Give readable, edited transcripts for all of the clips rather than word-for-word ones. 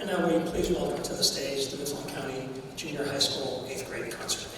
And now will you please welcome to the stage the Mifflin County Junior High School 8th grade concert band.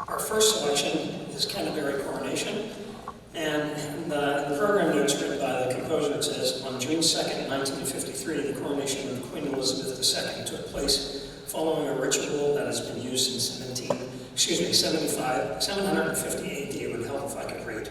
Our first selection is Canterbury Coronation, and the program notes written by the composer, it says, on June 2nd, 1953, the coronation of Queen Elizabeth II took place following a ritual that has been used since 750 AD. It would help if I could read.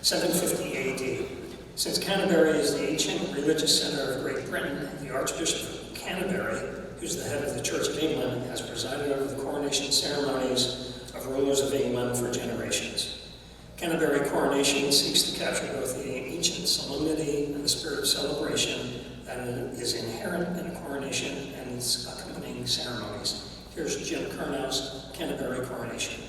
750 AD. Since Canterbury is the ancient religious center of Great Britain, the Archbishop of Canterbury, who's the head of the Church of England, has presided over the coronation ceremonies of rulers of England for generations. Canterbury Coronation seeks to capture both the ancient solemnity and the spirit of celebration that is inherent in a coronation and its accompanying ceremonies. Here's Jim Kernow's Canterbury Coronation.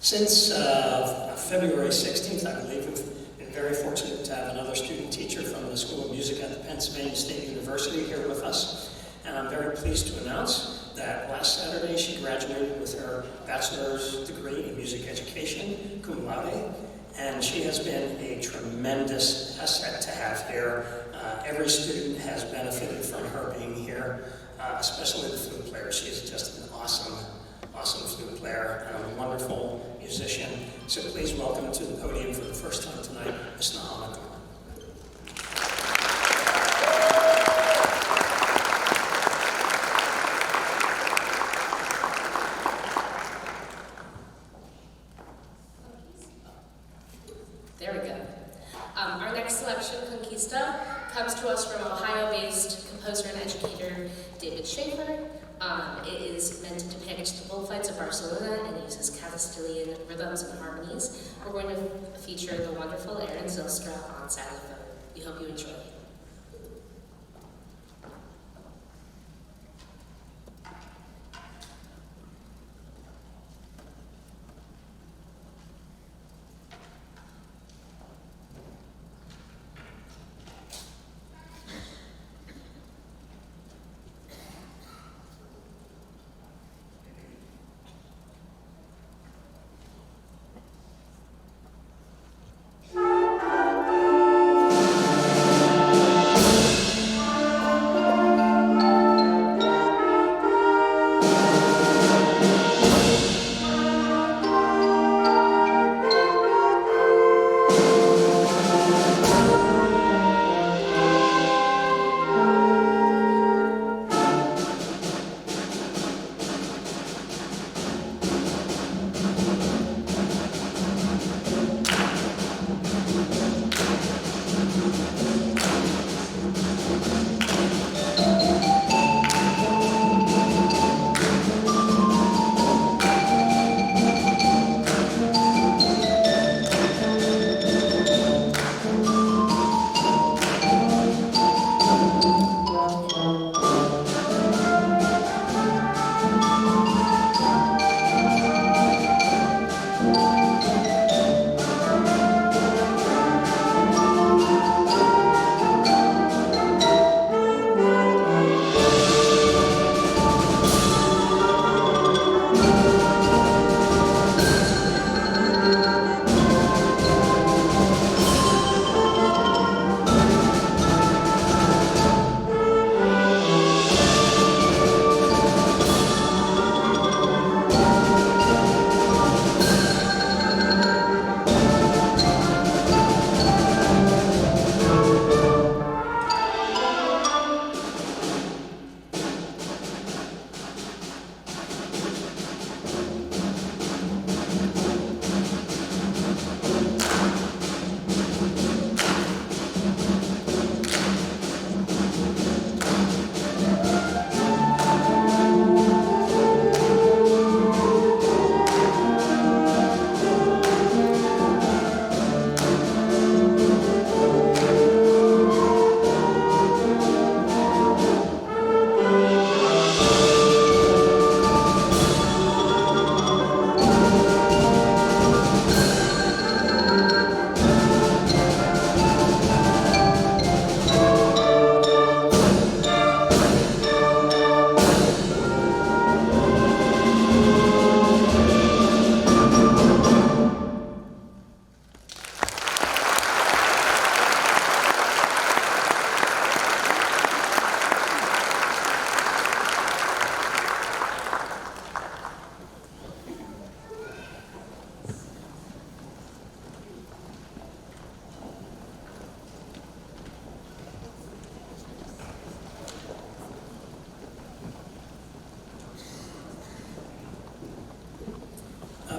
Since February 16th, I believe, we've been very fortunate to have another student teacher from the School of Music at the Pennsylvania State University here with us. And I'm very pleased to announce that last Saturday she graduated with her bachelor's degree in music education, cum laude, and she has been a tremendous asset to have here. Every student has benefited from her being here, especially the flute player. She is just an awesome flute player and a wonderful musician. So please welcome to the podium for the first time tonight, Ms. Nahama. There we go. Our next selection, Conquista, comes to us from Ohio-based composer and educator David Schaefer. It is meant to depict the bullfights of Barcelona and uses Castilian rhythms and harmonies. We're going to feature the wonderful Erin Zylstra on saxophone. We hope you enjoy.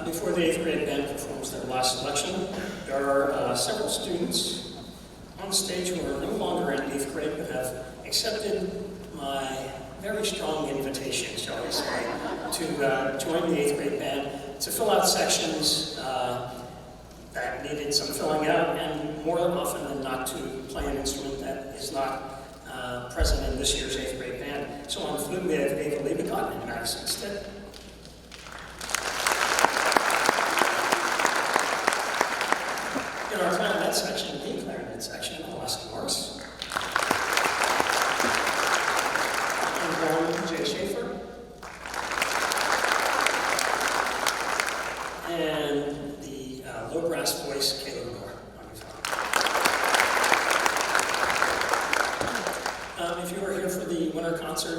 Before the 8th grade band performs their last selection, there are several students on stage who are no longer in 8th grade but have accepted my very strong invitation, shall we say, to join the 8th grade band to fill out sections that needed some filling out, and more often than not to play an instrument that is not present in this year's 8th grade band. So on flute we have Ava Liebegott and Madison Stitt. In our clarinet section, the clarinet section, Alaska Morris. And J. Schaefer.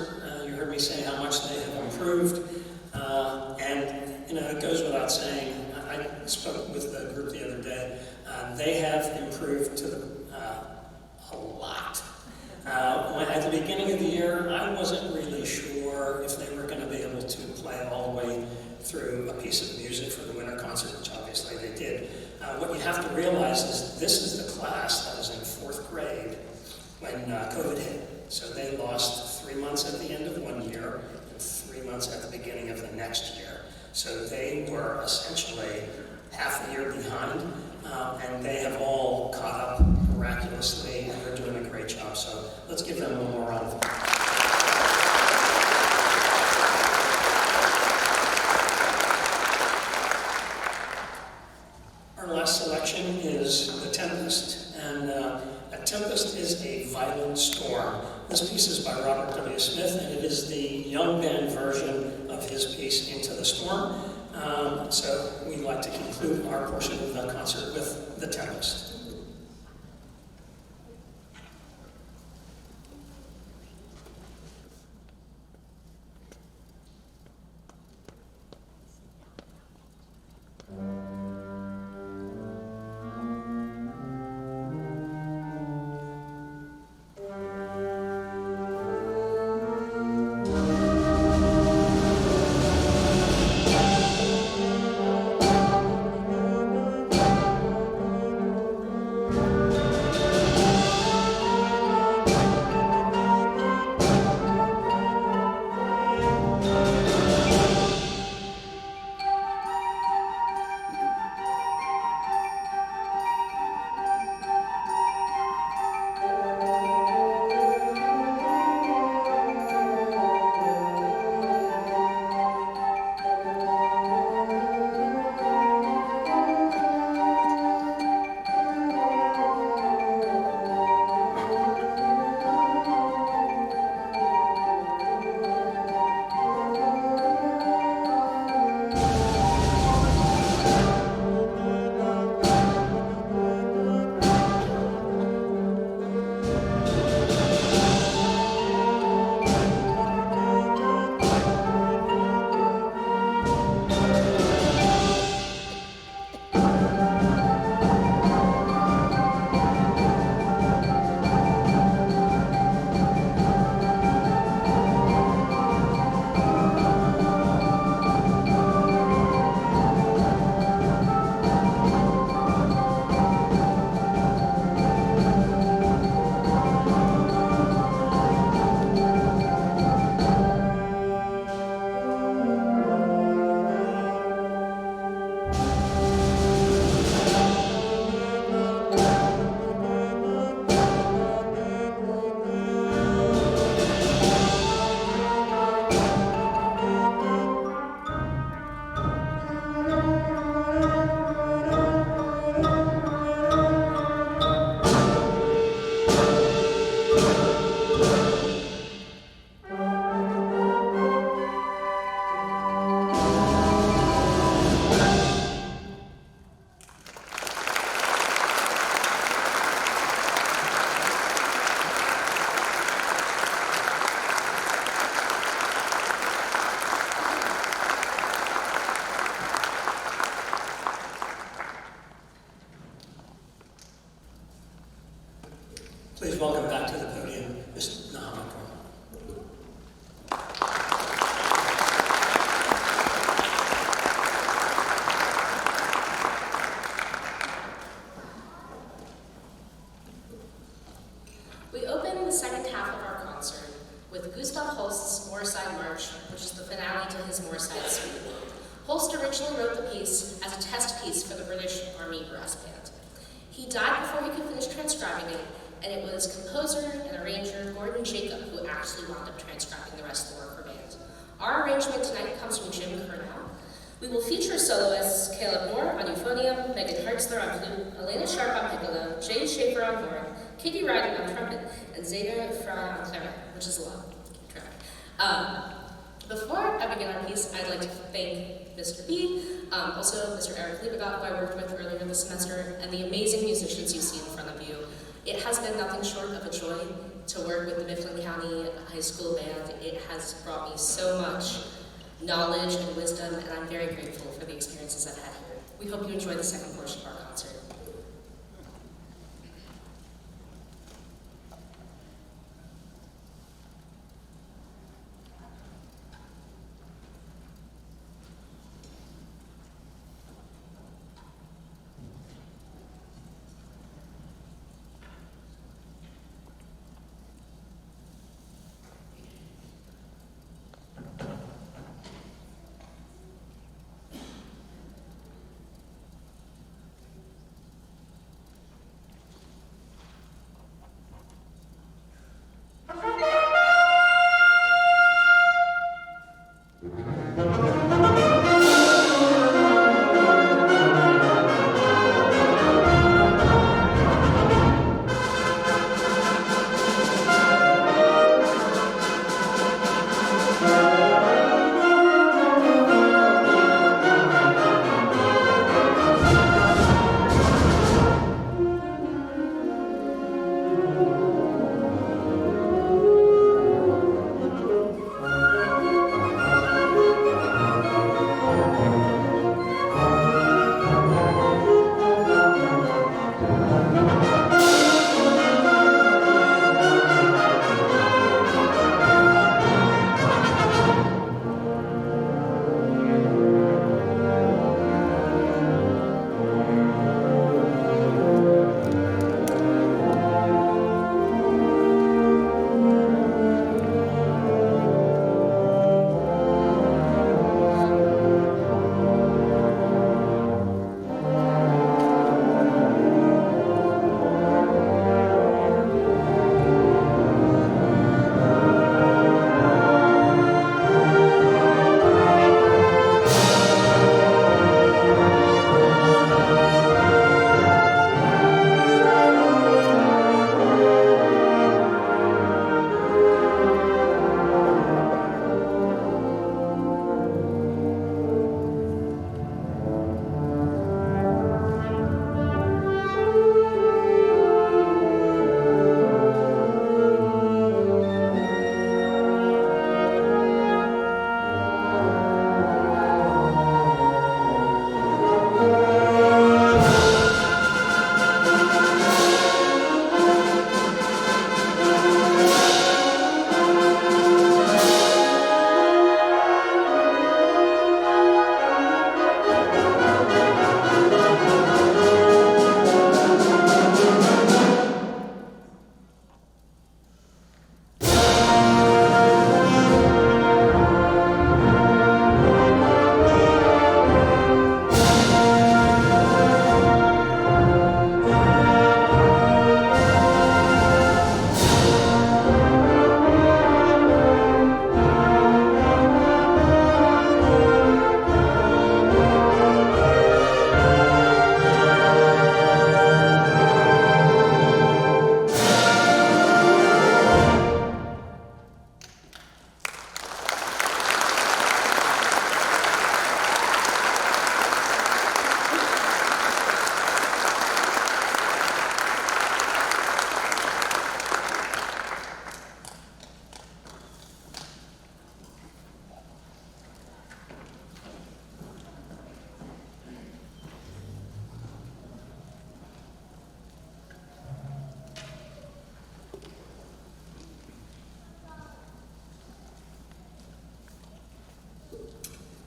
concert. You heard me say how much they have improved. And, you know, it goes without saying, I spoke with the group the other day, they have improved to a lot. At the beginning of the year, I wasn't really sure if they were going to be able to play all the way through a piece of music for the winter concert, which obviously they did. What you have to realize is this is the class that was in 4th grade when COVID hit. So they lost 3 months at the end of one year and 3 months at the beginning of the next year. So they were essentially half a year behind, and they have all caught up miraculously, and they're doing a great job. So let's give them one more round of applause. Our last selection is The Tempest, and A Tempest is a violent storm. This piece is by Robert W. Smith, and it is the young band version of his piece Into the Storm. So we'd like to conclude our portion of the concert with The Tempest. Please welcome back to the podium, Ms. Nahama. We open the second half of our concert with Gustav Holst's Moorside March, which is the finale to his Moorside Suite. Holst originally wrote the piece as a test piece for the British Army Brass Band. He died before he could finish transcribing it, and it was composer and arranger Gordon Jacob who actually wound up transcribing the rest of the work for band. Our arrangement tonight comes from Jim Curnow. We will feature soloists Caleb Moore on euphonium, Megan Hartzler on flute, Elena Sharp on piccolo, Jay Schaefer on horn, Katie Ryden on trumpet, and Zeta Fra on clarinet, which is a lot. Keep track. Before I begin our piece, I'd like to thank Mr. B, also Mr. Eric Liebegot, who I worked with earlier this semester, and the amazing musicians you see in front of you. It has been nothing short of a joy to work with the Mifflin County High School Band. It has brought me so much knowledge and wisdom, and I'm very grateful for the experiences I've had here. We hope you enjoy the second portion of our concert.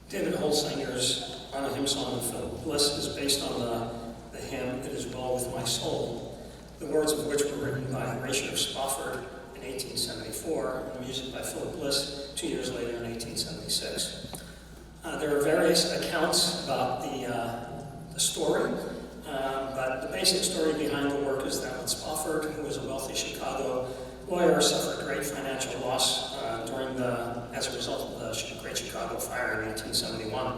David Holsinger's on a hymn song of Philip Bliss is based on the hymn It Is Well With My Soul, the words of which were written by Horatio Spofford in 1874, and the music by Philip Bliss 2 years later in 1876. There are various accounts about the story, but the basic story behind the work is that when Spofford, who was a wealthy Chicago lawyer, suffered great financial loss as a result of the Great Chicago Fire in 1871.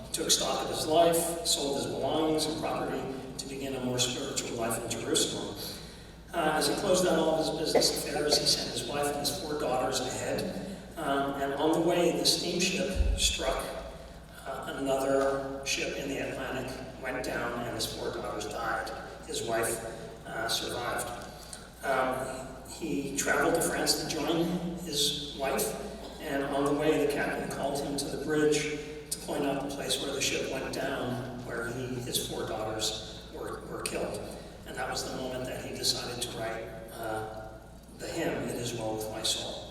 He took stock of his life, sold his belongings and property to begin a more spiritual life in Jerusalem. As he closed down all of his business affairs, he sent his wife and his 4 daughters ahead. And on the way, the steamship struck another ship in the Atlantic, went down, and his 4 daughters died. His wife survived. He traveled to France to join his wife, and on the way the captain called him to the bridge to point out the place where the ship went down, where his 4 daughters were killed. And that was the moment that he decided to write the hymn, "It Is Well With My Soul."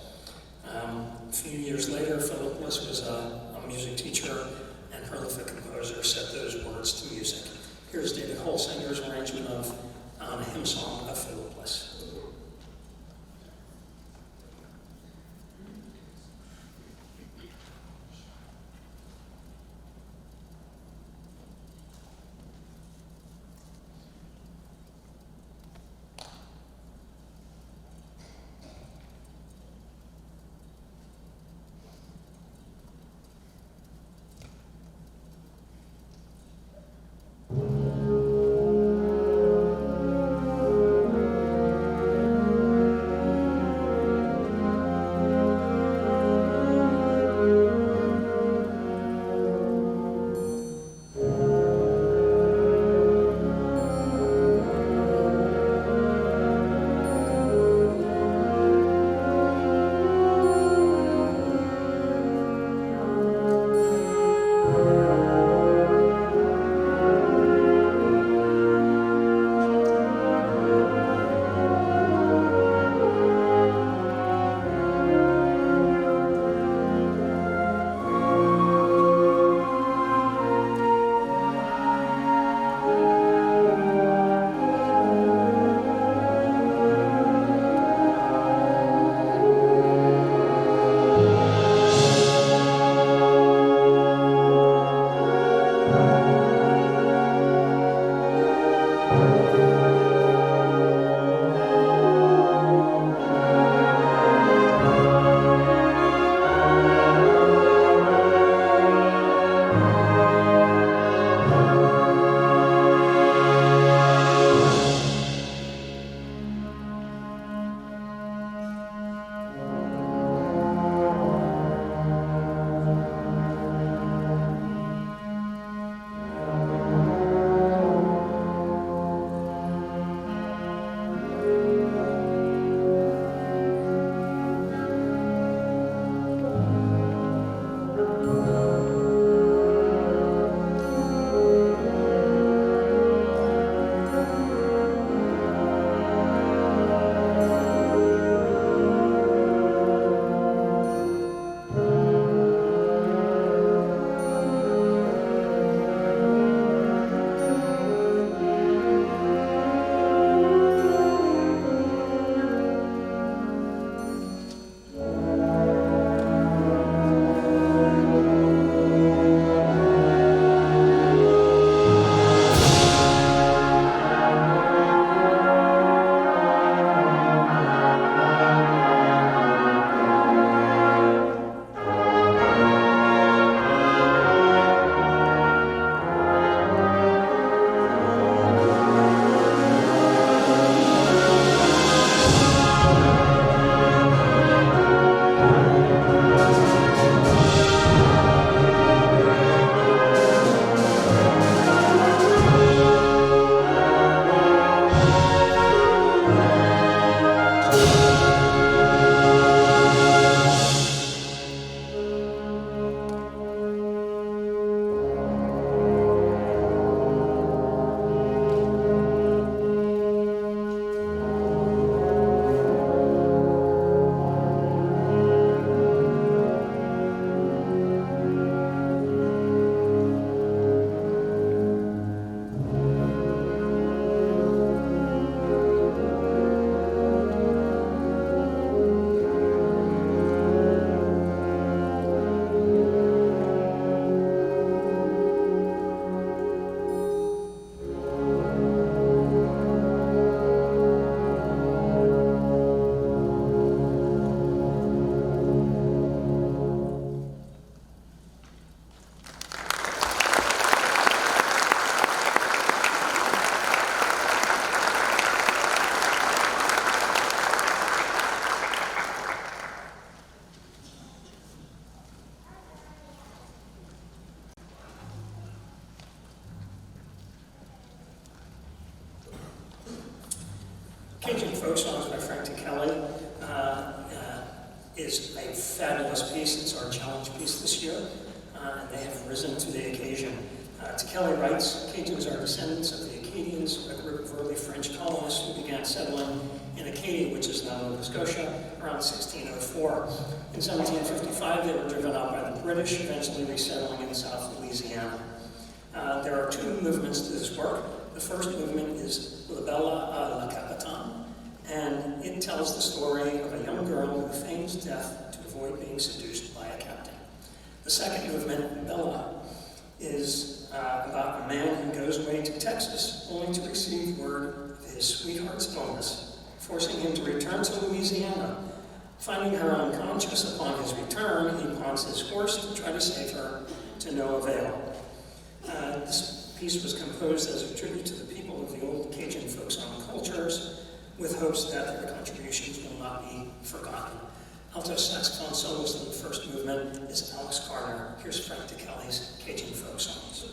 A few years later, Philip Bliss was a music teacher and prolific composer, set those words to music. Here's David Holsinger's arrangement of a hymn song of Philip Bliss. Cajun folk songs by Frank Kelly. is a fabulous piece. It's our challenge piece this year, and they have risen to the occasion. Kelly writes, Cajuns are descendants of the Acadians, a group of early French colonists who began settling in Acadia, which is now Nova Scotia, around 1604. In 1755, they were driven out by the British, eventually resettling in South Louisiana. There are two movements to this work. The first movement is La Bella a la Capitane, and it tells the story of a young girl who feigns death to avoid being seduced by a captain. The second movement, Bella, is about a man who goes away to Texas only to receive word of his sweetheart's illness, forcing him to return to Louisiana. Finding her unconscious upon his return, he pawns his horse to try to save her, to no avail. This piece was composed as a tribute to the people of the old Cajun folk song cultures, with hopes that their contributions will not be forgotten. Alto saxophone soloist in the first movement is Alex Carter. Here's Frank DeKelly's Cajun folk songs.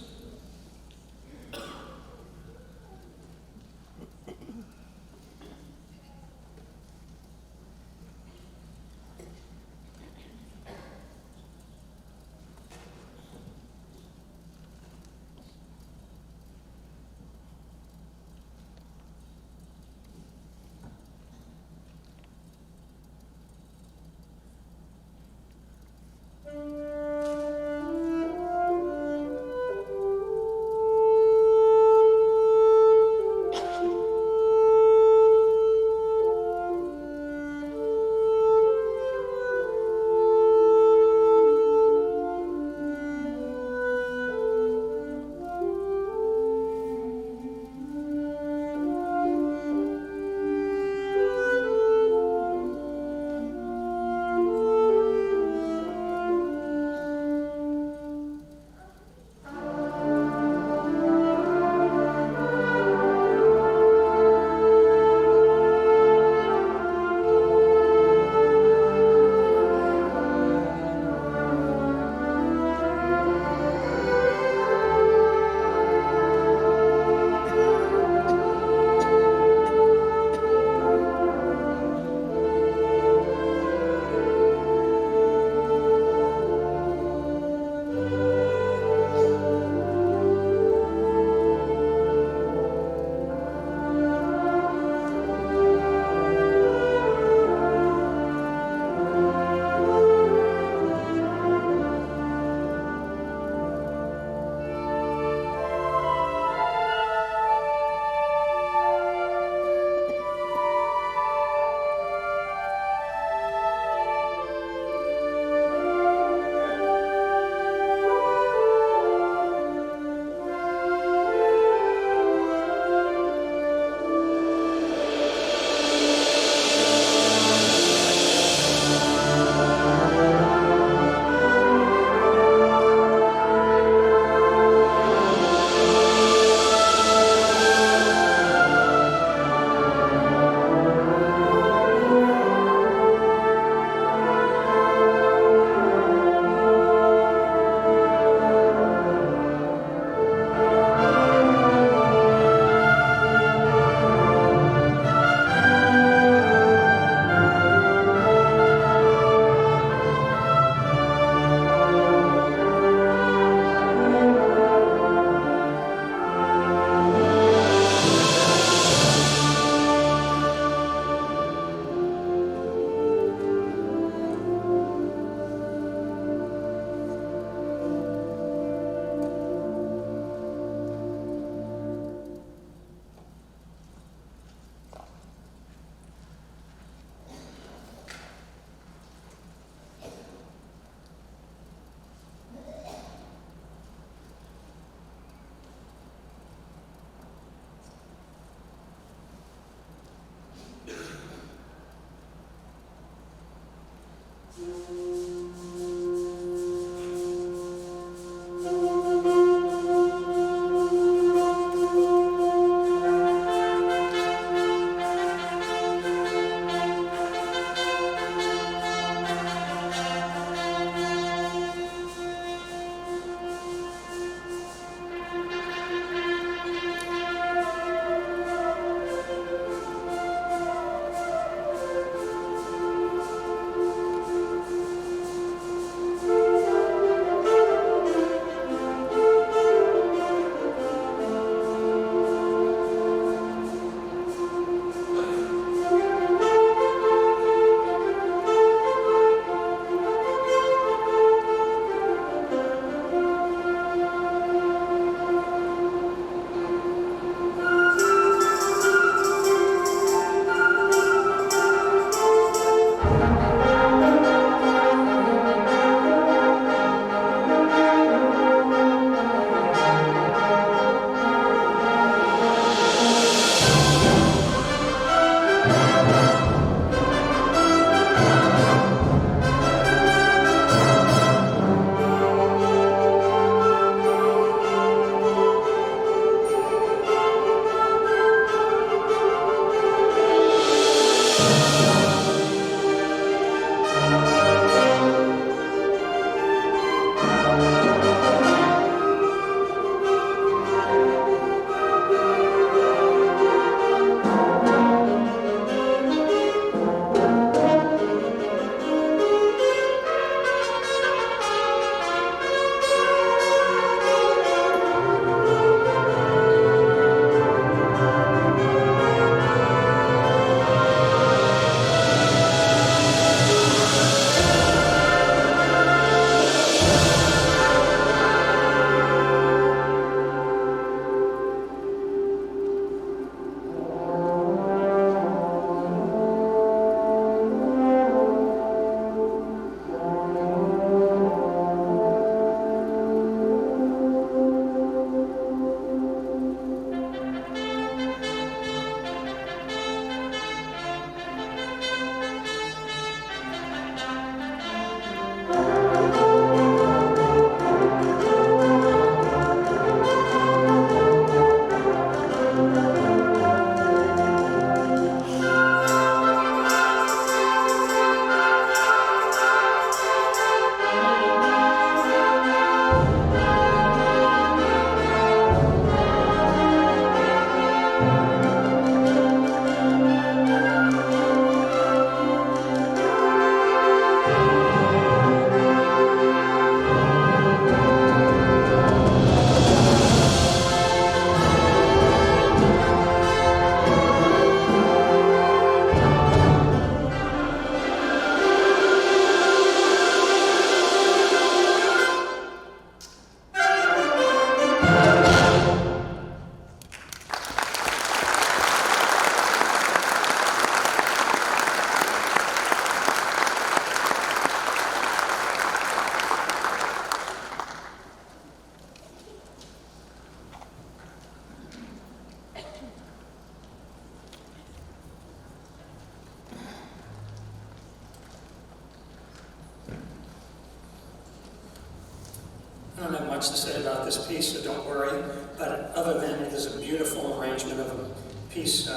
I don't have much to say about this piece, so don't worry. But other than it is a beautiful arrangement of a piece.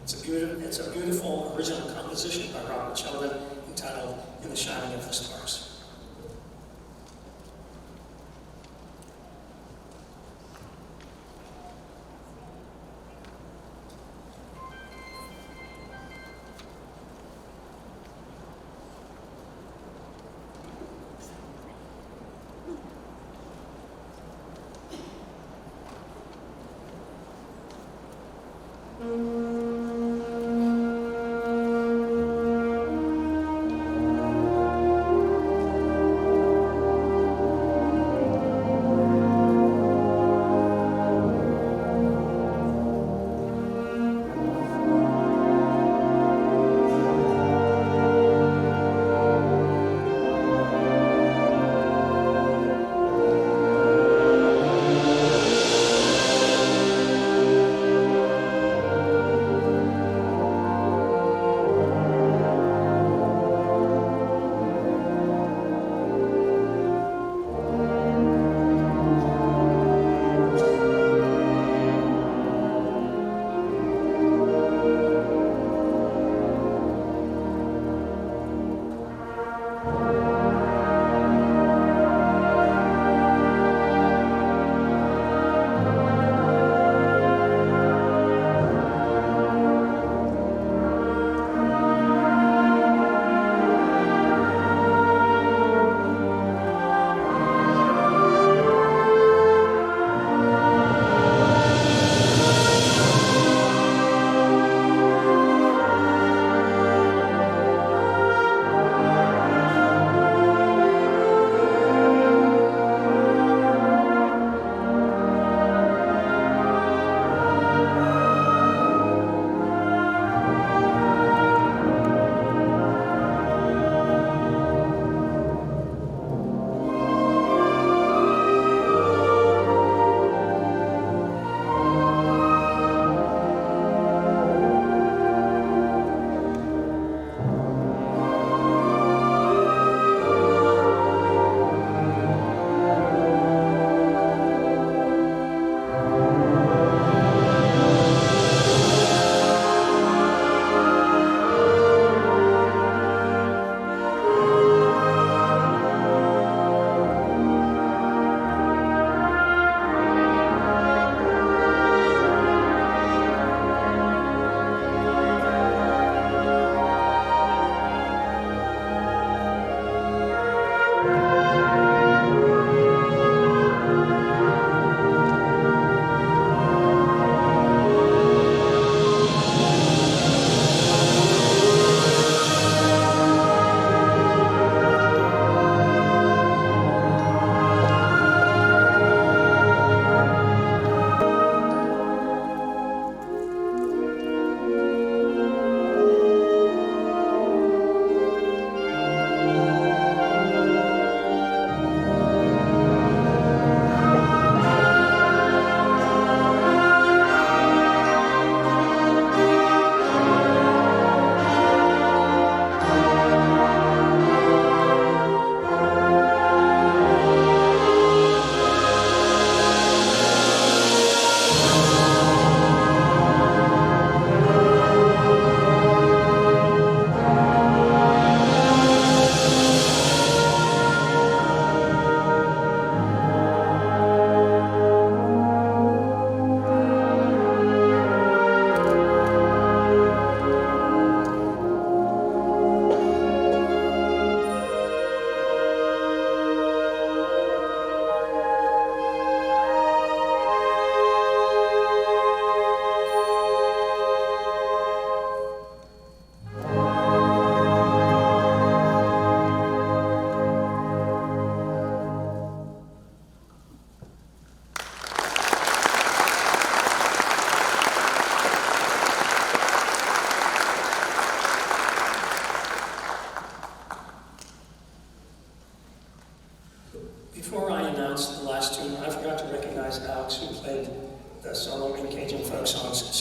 It's a beautiful original composition by Robert Sheldon entitled "In the Shining of the Stars."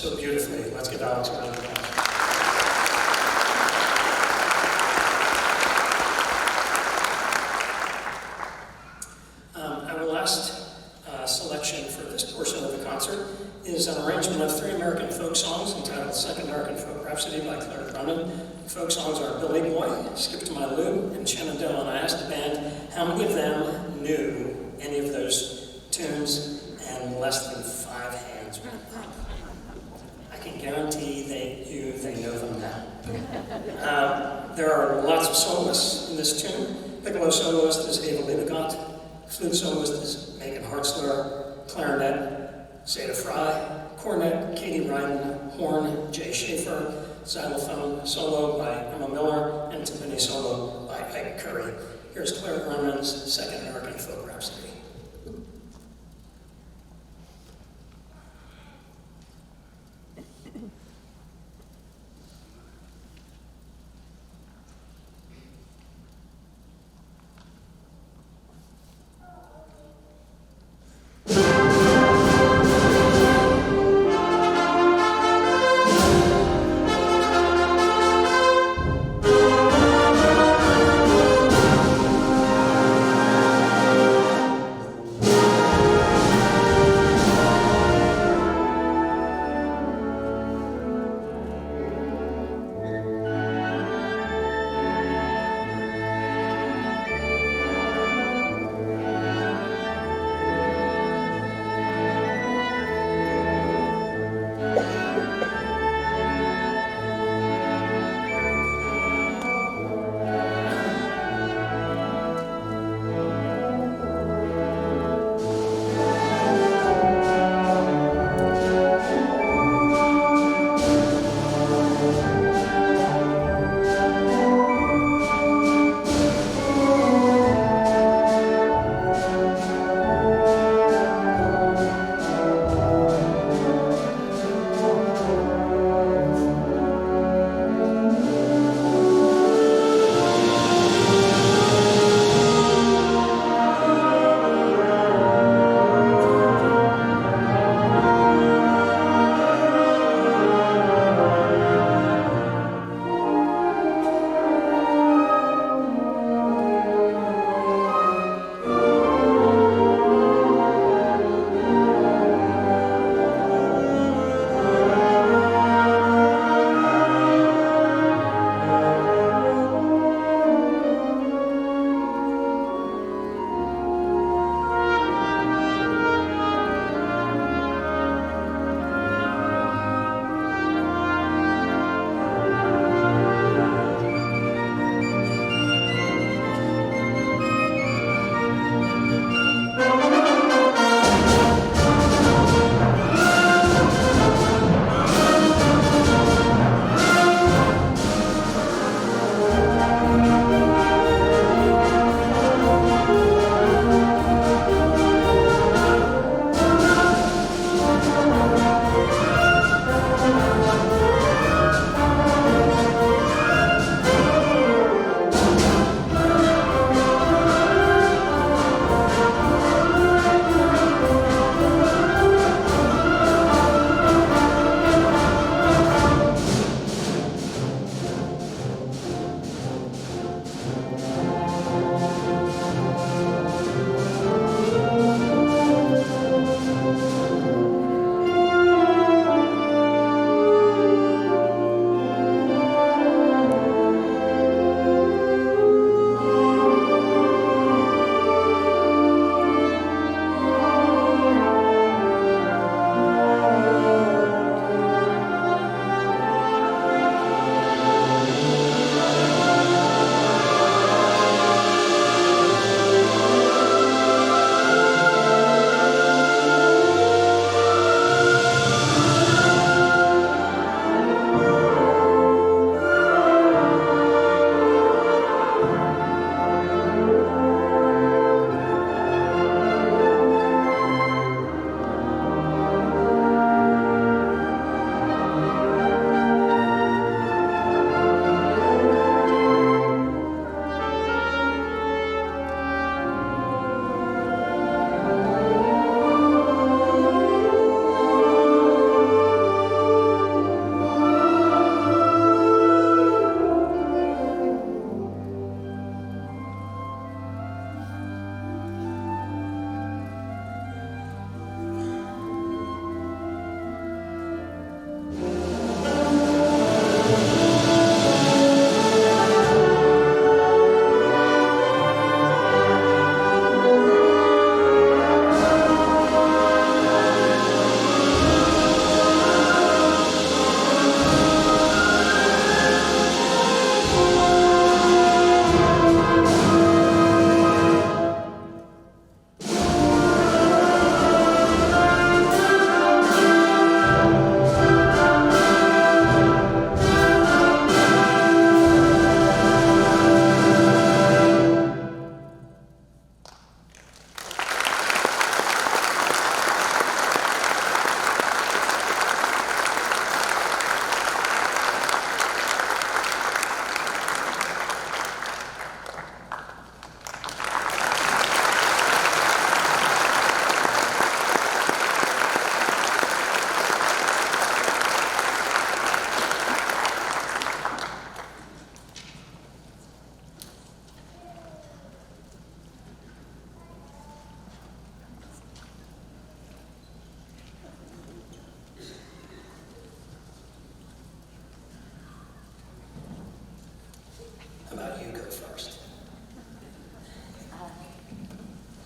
so beautifully. Let's give Alex a round of applause. last selection for this portion of the concert is an arrangement of 3 American folk songs entitled Second American Folk Rhapsody by Claire Cronin. The folk songs are Billy Boy, Skip to My Lou, and Shenandoah. And I asked the band how many of them knew any of those tunes, and less than 5 hands went up. I can guarantee they know them now. There are lots of soloists in this tune. Piccolo soloist is Ava Liebegott. Flute soloist is Megan Hartzler. Clarinet, Zeta Fry. Cornet, Katie Ryden. Horn, Jay Schaefer. Xylophone solo by Emma Miller. And timpani solo by Ike Curry. Here's Claire Cronin's Second American Folk Rhapsody.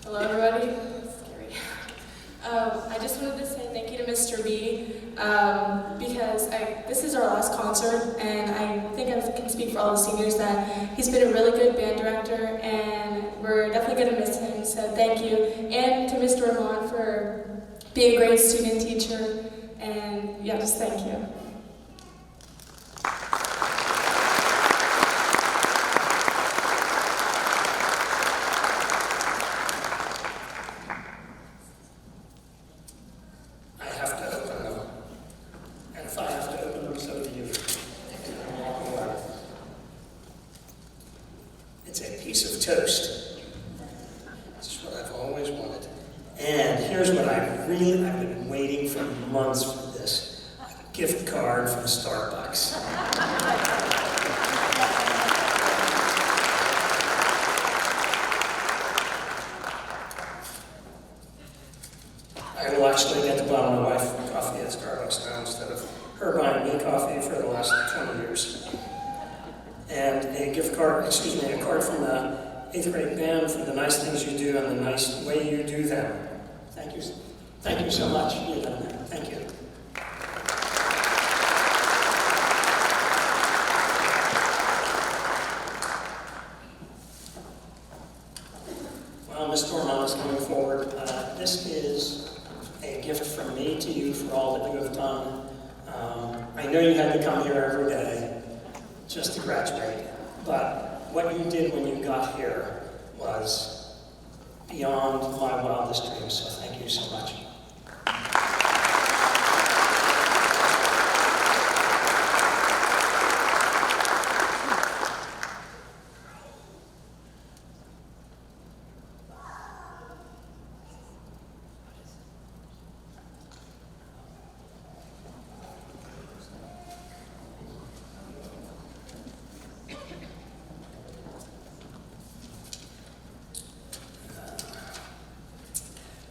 Hello, everybody. Scary. I just wanted to say thank you to Mr. B because this is our last concert, and I think I can speak for all the seniors that he's been a really good band director, and we're definitely going to miss him. So thank you, and to Mr. Ramon for being a great student teacher, and yeah, just thank you. It's a piece of toast. This is what I've always wanted. And here's what I've been waiting for months for this. A gift card from Starbucks. I will actually get to buy my wife coffee at Starbucks now instead of her buying me coffee for the last 20 years. And a card from the 8th grade band for the nice things you do and the nice way you do them. Thank you. Thank you so much. You've done that. Thank you. Well, Ms. Dorman is coming forward. This is a gift from me to you for all that you have done. I know you had to come here every day just to graduate, but what you did when you got here was beyond my wildest dreams, so thank you so much.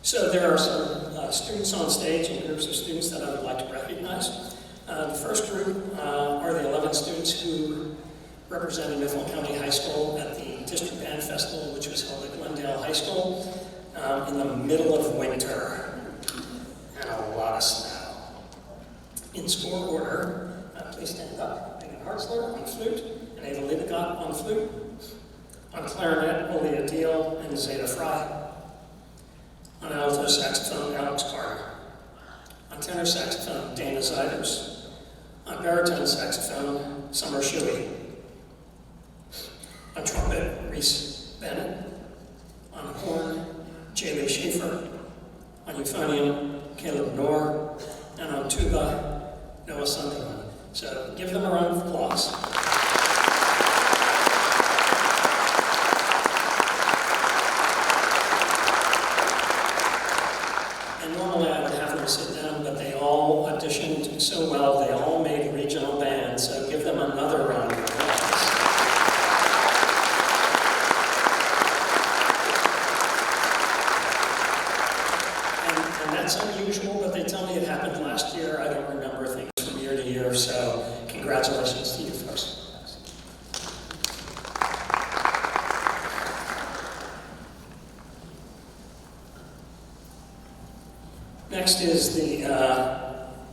So there are some students on stage and groups of students that I would like to recognize. The first group are the 11 students who represented Mifflin County High School at the District Band Festival, which was held at Glendale High School in the middle of winter and a lot of snow. In score order, please stand up. Megan Hartzler on flute, and Ava Lidegott on flute. On clarinet, Olia Deal and Zeta Fry. On alto saxophone, Alex Carter. On tenor saxophone, Dana Ziders. On baritone saxophone, Summer Shuey. On trumpet, Reese Bennett. On horn, Jaylee Schaefer. On euphonium, Caleb Knorr. And on tuba, Noah Sunderland. So give them a round of applause. Normally I would have them sit down, but they all auditioned so well, they all made regional bands, so give them another round of applause. And that's unusual, but they tell me it happened last year. I don't remember things from year to year, so congratulations to you folks. Next is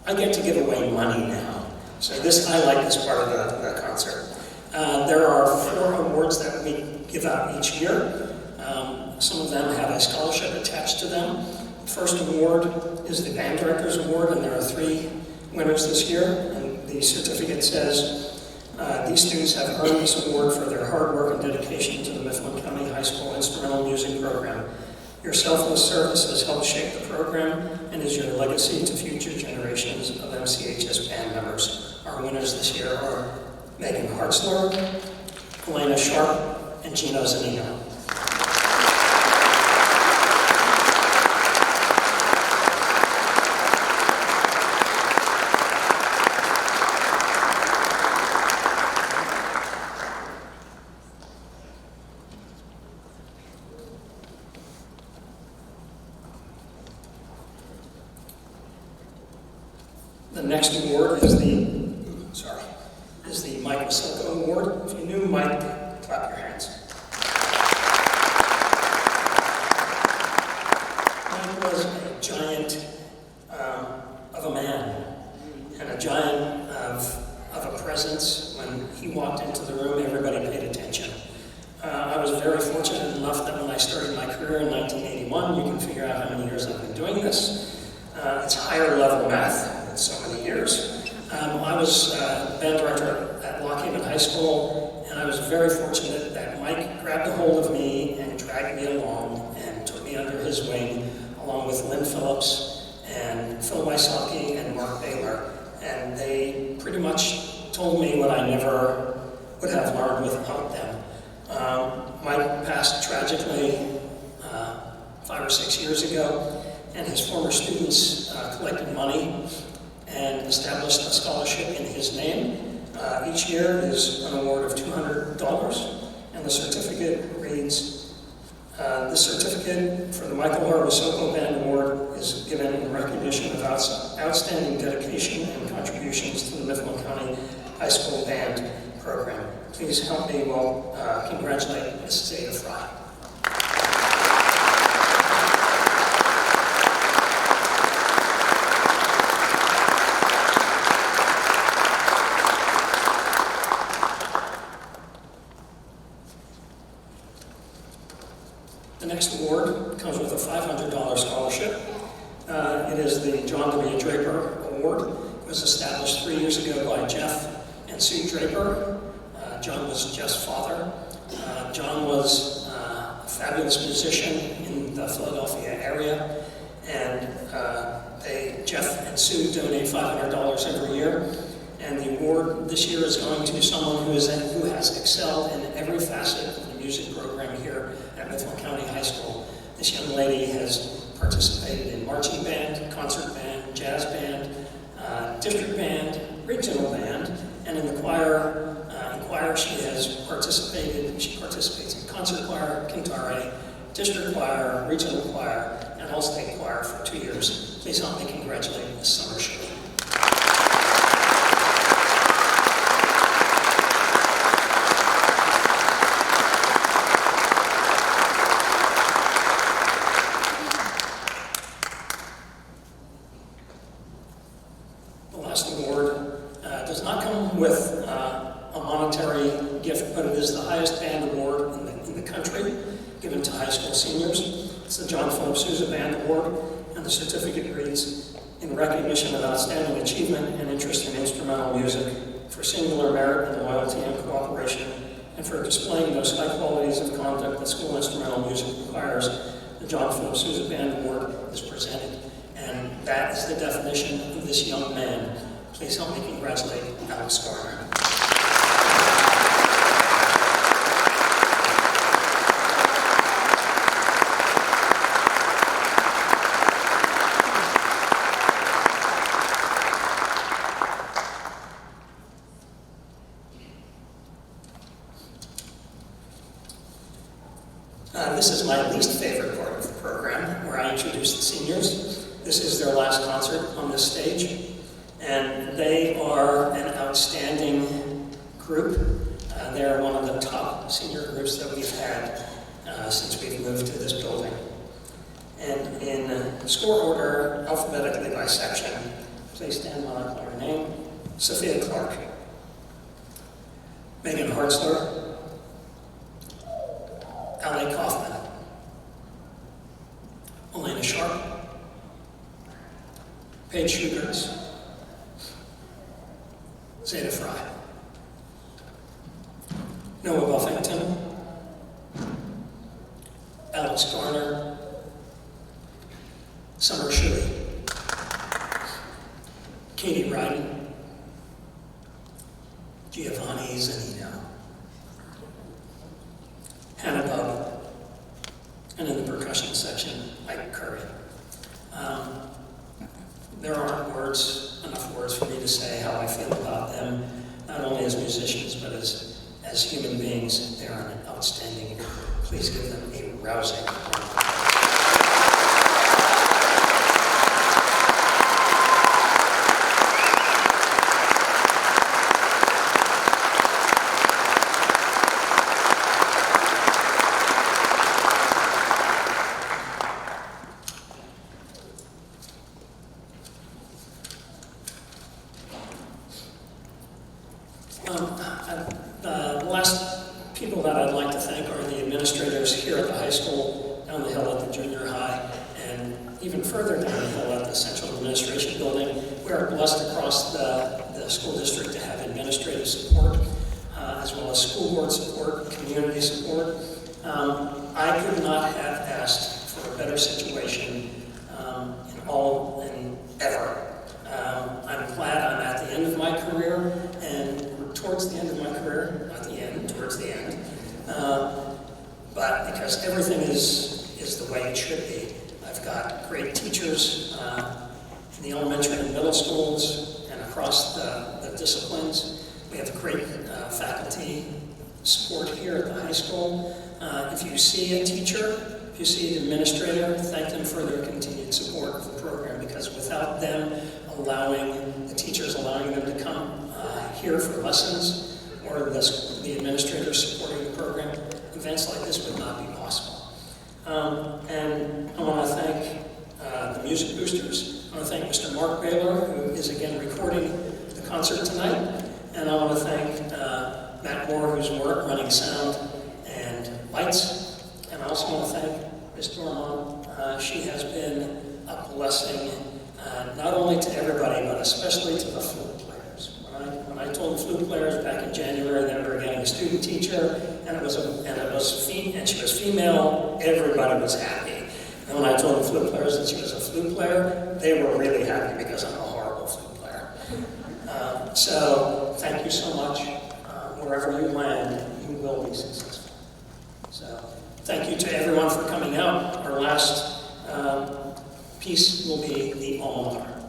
I get to give away money now. So I like this part of the concert. There are 4 awards that we give out each year. Some of them have a scholarship attached to them. The first award is the Band Director's Award, and there are 3 winners this year. And the certificate says, these students have earned this award for their hard work and dedication to the Mifflin County High School Instrumental Music Program. Your selfless service has helped shape the program and is your legacy to future generations of MCHS band members. Our winners this year are Megan Hartzler, Elena Sharp, and Gino Zanino. The next award is the Mike Wasilko Award. If you knew Mike, clap your hands. career in 1981. You can figure out how many years I've been doing this. It's higher level math, it's so many years. I was band director at Lockhaven High School, and I was very fortunate that Mike grabbed a hold of me and dragged me along and took me under his wing, along with Lynn Phillips and Phil Wysocki and Mark Baylor. And they pretty much told me what I never would have learned without them. Mike passed tragically 5 or 6 years ago, and his former students collected money and established a scholarship in his name. Each year is an award of $200, and the certificate reads, the certificate for the Michael Harbisoko Band Award is given in recognition of outstanding dedication and contributions to the Mifflin County High School Band program. Please help me congratulate Ms. Zeta Fry. The next award comes with a $500 scholarship. It is the John W. Draper Award. It was established 3 years ago by Jeff and Sue Draper. John was Jeff's father. John was a fabulous musician in the Philadelphia area, and Jeff and Sue donate $500 every year. And the award this year is going to someone who has excelled in every facet of the music program here at Mifflin County High School. This young lady has participated in marching band, concert band, jazz band, district band, regional band, and in the choir. She participates in concert choir, Kintare, district choir, regional choir, and all-state choir for 2 years. Please help me congratulate Ms. Summer Shirley. The last award does not come with a monetary gift, but it is the highest band award in the country, given to high school seniors. It's the John Philip Sousa Band Award, and the certificate reads, in recognition of outstanding achievement and interest in instrumental music, for singular merit and loyalty and cooperation, and for displaying those high qualities of conduct that school instrumental music requires, the John Philip Sousa Band Award is presented. And that is the definition of this young man. Please help me congratulate Alex Garner. This is my least favorite part of the program, where I introduce the seniors. This is their last concert on this stage, and they are an outstanding group. They're one of the top senior groups that we've had since we've moved to this building. And in score order, alphabetically by section, please stand while I call your name. Sophia Clark, Megan Hartzler, Ali Kaufman, Elena Sharp, Paige Schugers, Zeta Fry, Noah Buffington, Alex Garner, Summer Shuey, Katie Ryden, Giovanni Zanino, Hannah Bubb, and in the percussion section, Mike Curry. There aren't enough words for me to say how I feel about them, not only as musicians, but as human beings. They're an outstanding group. Please give them a rousing applause. The last people that I'd like to thank are the administrators here at the high school, down the hill even further down the hill at the Central Administration Building. We are blessed across the school district to have administrative support, as well as school board support, community support. I could not have asked for a better situation in ever. I'm glad I'm at the end of my career, and towards the end of my career, not the end, towards the end. But because everything is the way it should be. I've got great teachers in the elementary and middle schools and across the disciplines. We have great faculty support here at the high school. If you see a teacher, if you see an administrator, thank them for their continued support of the program, because without them allowing them to come here for lessons, or the administrators supporting the program, events like this would not be possible. And I want to thank the music boosters. I want to thank Mr. Mark Baylor, who is again recording the concert tonight. And I want to thank Matt Moore, who's running sound and lights. And I also want to thank Ms. Dormont. She has been a blessing, not only to everybody, but especially to the flute players. When I told the flute players back in January that we were getting a student teacher, and she was female, everybody was happy. And when I told the flute players that she was a flute player, they were really happy, because I'm a horrible flute player. So thank you so much. Wherever you land, you will be successful. So thank you to everyone for coming out. Our last piece will be the alma mater.